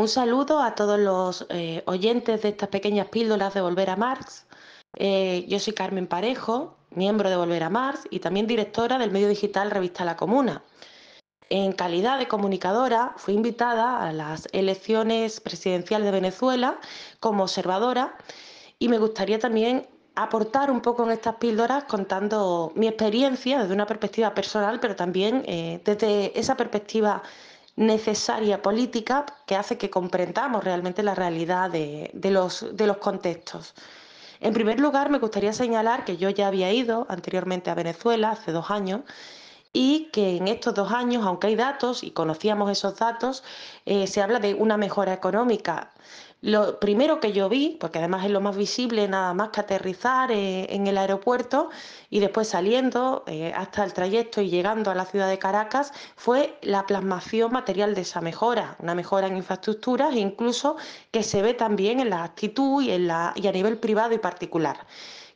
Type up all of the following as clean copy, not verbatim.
Un saludo a todos los oyentes de estas pequeñas píldoras de Volver a Marx. Yo soy Carmen Parejo, miembro de Volver a Marx y también directora del medio digital Revista La Comuna. En calidad de comunicadora, fui invitada a las elecciones presidenciales de Venezuela como observadora y me gustaría también aportar un poco en estas píldoras contando mi experiencia desde una perspectiva personal, pero también desde esa perspectiva necesaria política que hace que comprendamos realmente la realidad de los contextos. En primer lugar, me gustaría señalar que yo ya había ido anteriormente a Venezuela hace 2 años y que en estos 2 años, aunque hay datos y conocíamos esos datos, se habla de una mejora económica. Lo primero que yo vi, porque además es lo más visible, nada más que aterrizar en el aeropuerto y después saliendo hasta el trayecto y llegando a la ciudad de Caracas, fue la plasmación material de esa mejora, una mejora en infraestructuras e incluso que se ve también en la actitud y a nivel privado y particular.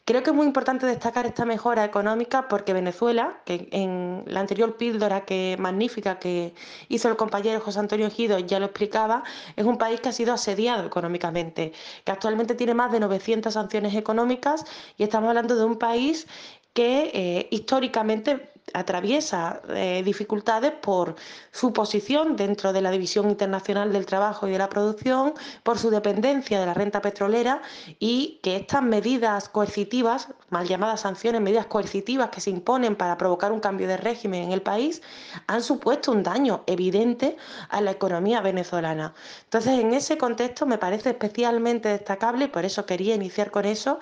Creo que es muy importante destacar esta mejora económica porque Venezuela, que en la anterior píldora magnífica que hizo el compañero José Antonio Ejido ya lo explicaba, es un país que ha sido asediado económicamente, que actualmente tiene más de 900 sanciones económicas y estamos hablando de un país que históricamente atraviesa dificultades por su posición dentro de la División Internacional del Trabajo y de la Producción, por su dependencia de la renta petrolera y que estas medidas coercitivas, mal llamadas sanciones, medidas coercitivas que se imponen para provocar un cambio de régimen en el país, han supuesto un daño evidente a la economía venezolana. Entonces, en ese contexto me parece especialmente destacable, y por eso quería iniciar con eso,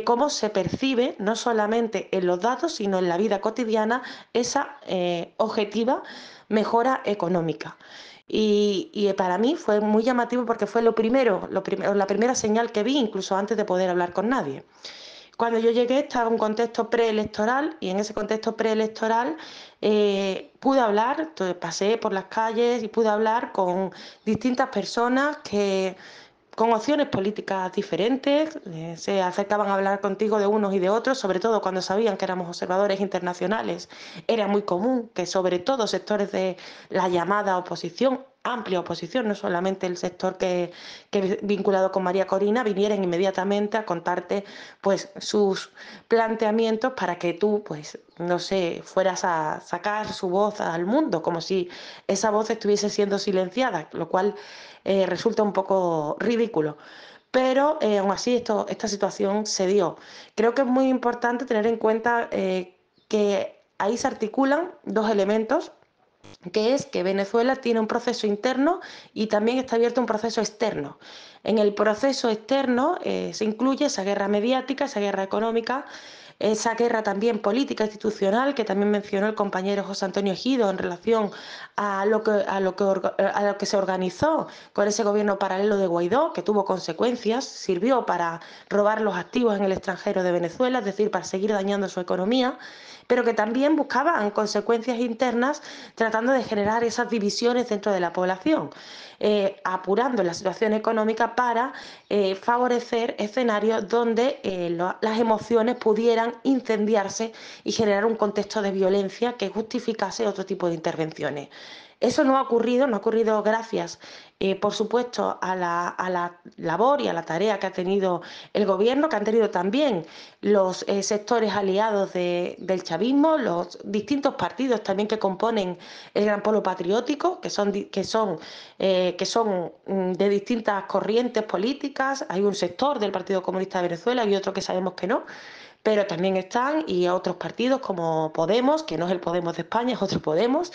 cómo se percibe, no solamente en los datos, sino en la vida cotidiana, esa objetiva mejora económica. Y para mí fue muy llamativo porque fue la primera señal que vi, incluso antes de poder hablar con nadie. Cuando yo llegué estaba en un contexto preelectoral y en ese contexto preelectoral pude hablar, entonces pasé por las calles y pude hablar con distintas personas que con opciones políticas diferentes, se acercaban a hablar contigo de unos y de otros, sobre todo cuando sabían que éramos observadores internacionales. Era muy común que sobre todo sectores de la llamada oposición, amplia oposición, no solamente el sector que vinculado con María Corina, vinieran inmediatamente a contarte pues sus planteamientos para que tú, pues, no sé, fueras a sacar su voz al mundo, como si esa voz estuviese siendo silenciada, lo cual resulta un poco ridículo. Pero aún así esta situación se dio. Creo que es muy importante tener en cuenta que ahí se articulan dos elementos, que es que Venezuela tiene un proceso interno y también está abierto un proceso externo. En el proceso externo se incluye esa guerra mediática, esa guerra económica, esa guerra también política institucional que también mencionó el compañero José Antonio Ejido en relación a lo que se organizó con ese gobierno paralelo de Guaidó, que tuvo consecuencias, sirvió para robar los activos en el extranjero de Venezuela, es decir, para seguir dañando su economía, pero que también buscaban consecuencias internas tratando de generar esas divisiones dentro de la población, apurando la situación económica para favorecer escenarios donde las emociones pudieran incendiarse y generar un contexto de violencia que justificase otro tipo de intervenciones. Eso no ha ocurrido gracias, por supuesto, a la labor y a la tarea que ha tenido el gobierno, que han tenido también los sectores aliados del chavismo, los distintos partidos también que componen el Gran Polo Patriótico, que son de distintas corrientes políticas. Hay un sector del Partido Comunista de Venezuela y otro que sabemos que no, pero también están, y otros partidos como Podemos, que no es el Podemos de España, es otro Podemos,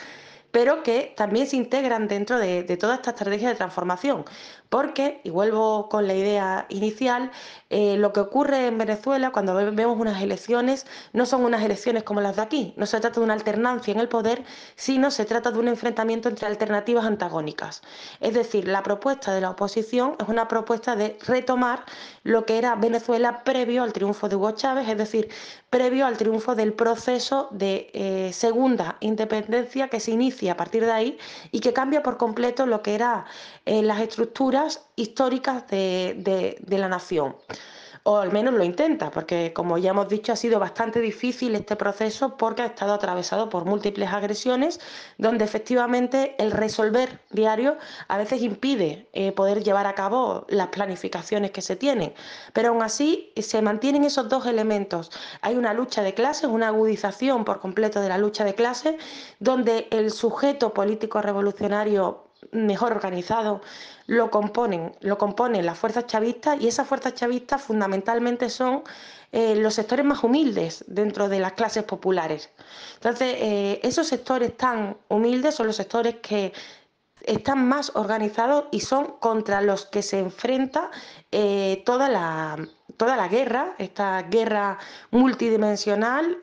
pero que también se integran dentro de toda esta estrategia de transformación. Porque, y vuelvo con la idea inicial, lo que ocurre en Venezuela cuando vemos unas elecciones no son unas elecciones como las de aquí, no se trata de una alternancia en el poder, sino se trata de un enfrentamiento entre alternativas antagónicas. Es decir, la propuesta de la oposición es una propuesta de retomar lo que era Venezuela previo al triunfo de Hugo Chávez, es decir, previo al triunfo del proceso de segunda independencia que se inicia a partir de ahí y que cambia por completo lo que eran las estructuras históricas de la nación. o al menos lo intenta, porque como ya hemos dicho ha sido bastante difícil este proceso porque ha estado atravesado por múltiples agresiones donde efectivamente el resolver diario a veces impide poder llevar a cabo las planificaciones que se tienen, pero aún así se mantienen esos dos elementos. Hay una lucha de clases, una agudización por completo de la lucha de clases, donde el sujeto político revolucionario mejor organizado lo componen las fuerzas chavistas, y esas fuerzas chavistas fundamentalmente son los sectores más humildes dentro de las clases populares. Entonces, esos sectores tan humildes son los sectores que están más organizados y son contra los que se enfrenta toda la guerra, esta guerra multidimensional,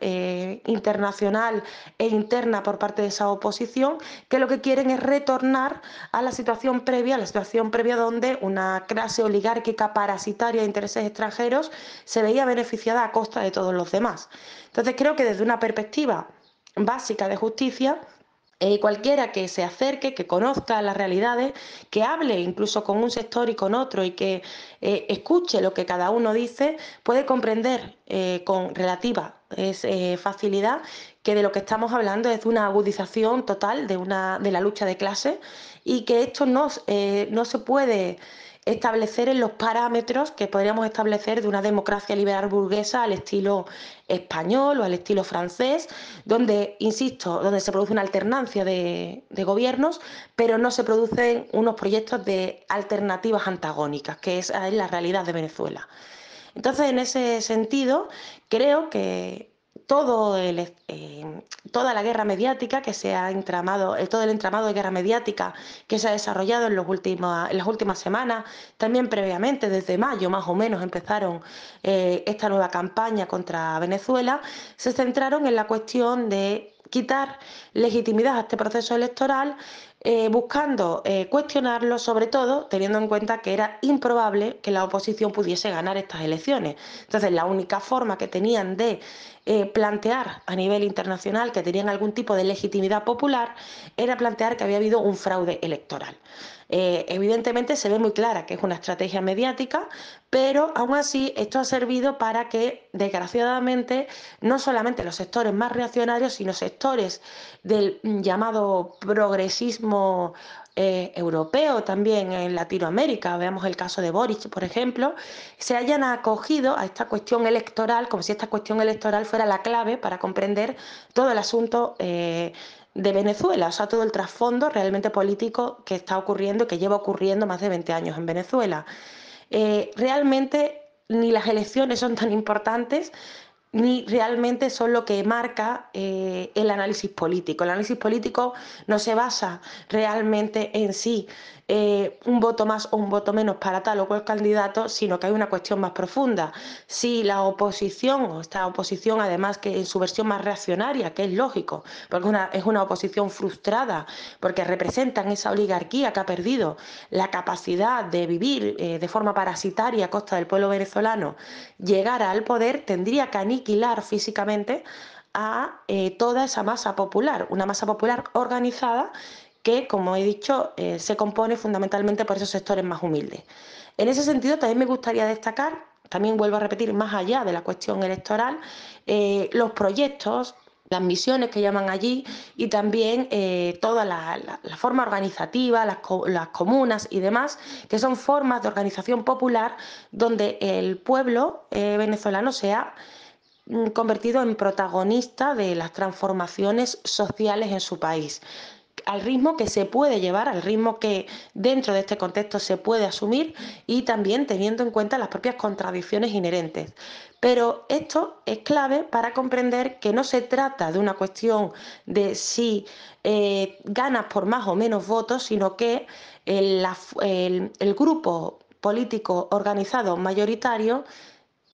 internacional e interna por parte de esa oposición, que lo que quieren es retornar a la situación previa donde una clase oligárquica parasitaria de intereses extranjeros se veía beneficiada a costa de todos los demás. Entonces creo que desde una perspectiva básica de justicia, cualquiera que se acerque, que conozca las realidades, que hable incluso con un sector y con otro y que escuche lo que cada uno dice, puede comprender con relativa facilidad que de lo que estamos hablando es de una agudización total de la lucha de clases, y que esto no se puede establecer en los parámetros que podríamos establecer de una democracia liberal burguesa al estilo español o al estilo francés, donde, insisto, donde se produce una alternancia de gobiernos, pero no se producen unos proyectos de alternativas antagónicas, que esa es la realidad de Venezuela. Entonces, en ese sentido, creo que todo toda la guerra mediática que se ha entramado, todo el entramado de guerra mediática que se ha desarrollado en las últimas semanas, también previamente, desde mayo más o menos, empezaron esta nueva campaña contra Venezuela, se centraron en la cuestión de quitar legitimidad a este proceso electoral, buscando cuestionarlo, sobre todo teniendo en cuenta que era improbable que la oposición pudiese ganar estas elecciones. Entonces, la única forma que tenían de plantear a nivel internacional que tenían algún tipo de legitimidad popular era plantear que había habido un fraude electoral. Evidentemente se ve muy clara que es una estrategia mediática, pero aún así esto ha servido para que, desgraciadamente, no solamente los sectores más reaccionarios, sino sectores del llamado progresismo europeo, también en Latinoamérica, veamos el caso de Boric, por ejemplo, se hayan acogido a esta cuestión electoral como si esta cuestión electoral fuera la clave para comprender todo el asunto de Venezuela, o sea, todo el trasfondo realmente político que está ocurriendo y que lleva ocurriendo más de 20 años en Venezuela. Realmente ni las elecciones son tan importantes, ni realmente son lo que marca el análisis político. El análisis político no se basa realmente en sí un voto más o un voto menos para tal o cual candidato, sino que hay una cuestión más profunda. Si la oposición, o esta oposición además que en su versión más reaccionaria, que es lógico, porque es una oposición frustrada, porque representan esa oligarquía que ha perdido la capacidad de vivir de forma parasitaria a costa del pueblo venezolano, llegara al poder, tendría que aniquilar físicamente a toda esa masa popular, una masa popular organizada que, como he dicho, se compone fundamentalmente por esos sectores más humildes. En ese sentido, también me gustaría destacar, también vuelvo a repetir, más allá de la cuestión electoral, los proyectos, las misiones que llaman allí, y también toda la forma organizativa, las comunas y demás, que son formas de organización popular donde el pueblo venezolano se ha convertido en protagonista de las transformaciones sociales en su país, al ritmo que se puede llevar, al ritmo que dentro de este contexto se puede asumir, y también teniendo en cuenta las propias contradicciones inherentes. Pero esto es clave para comprender que no se trata de una cuestión de si ganas por más o menos votos, sino que el grupo político organizado mayoritario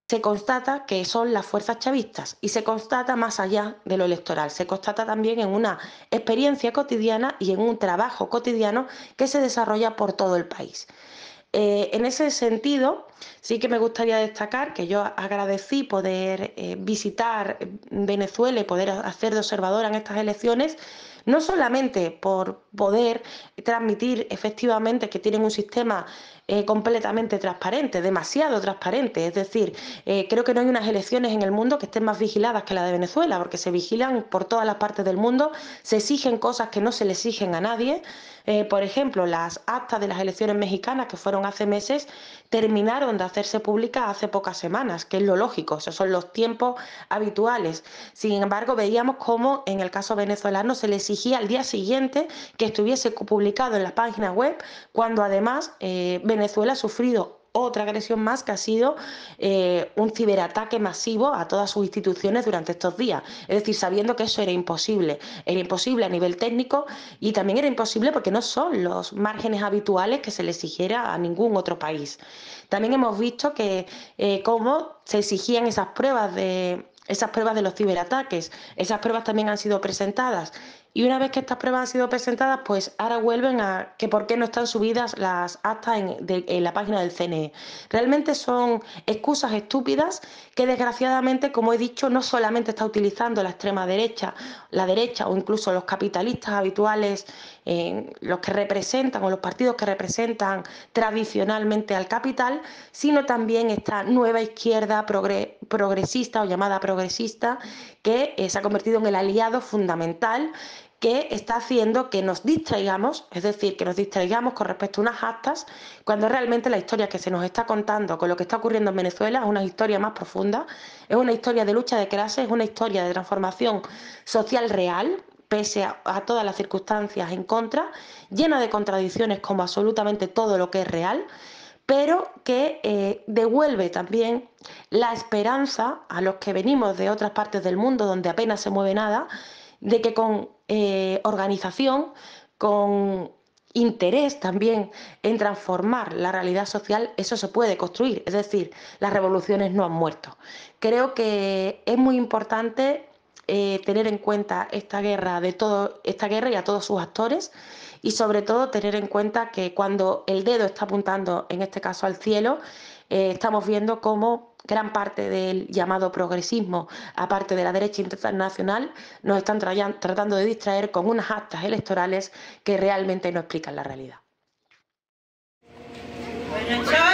se constata que son las fuerzas chavistas, y se constata más allá de lo electoral, se constata también en una experiencia cotidiana y en un trabajo cotidiano que se desarrolla por todo el país. En ese sentido, Sí que me gustaría destacar que yo agradecí poder visitar Venezuela y poder hacer de observadora en estas elecciones, no solamente por poder transmitir efectivamente que tienen un sistema completamente transparente, demasiado transparente, es decir, creo que no hay unas elecciones en el mundo que estén más vigiladas que la de Venezuela, porque se vigilan por todas las partes del mundo, se exigen cosas que no se le exigen a nadie. Por ejemplo, las actas de las elecciones mexicanas que fueron hace meses terminaron de hacerse públicas hace pocas semanas, que es lo lógico, esos son los tiempos habituales. Sin embargo, veíamos cómo en el caso venezolano se le exigía al día siguiente que estuviese publicado en la página web, cuando además Venezuela ha sufrido otra agresión más, que ha sido un ciberataque masivo a todas sus instituciones durante estos días. Es decir, sabiendo que eso era imposible a nivel técnico, y también era imposible porque no son los márgenes habituales que se le exigiera a ningún otro país. También hemos visto que cómo se exigían esas pruebas de los ciberataques. Esas pruebas también han sido presentadas. Y una vez que estas pruebas han sido presentadas, pues ahora vuelven a que por qué no están subidas las actas en la página del CNE. Realmente son excusas estúpidas que, desgraciadamente, como he dicho, no solamente está utilizando la extrema derecha, la derecha o incluso los capitalistas habituales, los que representan, o los partidos que representan tradicionalmente al capital, sino también esta nueva izquierda progresista o llamada progresista, que se ha convertido en el aliado fundamental, que está haciendo que nos distraigamos, es decir, que nos distraigamos con respecto a unas actas, cuando realmente la historia que se nos está contando con lo que está ocurriendo en Venezuela es una historia más profunda, es una historia de lucha de clases, es una historia de transformación social real, pese a todas las circunstancias en contra, llena de contradicciones como absolutamente todo lo que es real, pero que devuelve también la esperanza a los que venimos de otras partes del mundo donde apenas se mueve nada, de que con organización, con interés también en transformar la realidad social, eso se puede construir. Es decir, las revoluciones no han muerto. Creo que es muy importante tener en cuenta esta guerra y a todos sus actores, y sobre todo tener en cuenta que cuando el dedo está apuntando, en este caso al cielo, estamos viendo cómo gran parte del llamado progresismo, aparte de la derecha internacional, nos están tratando de distraer con unas actas electorales que realmente no explican la realidad. Bueno, chao.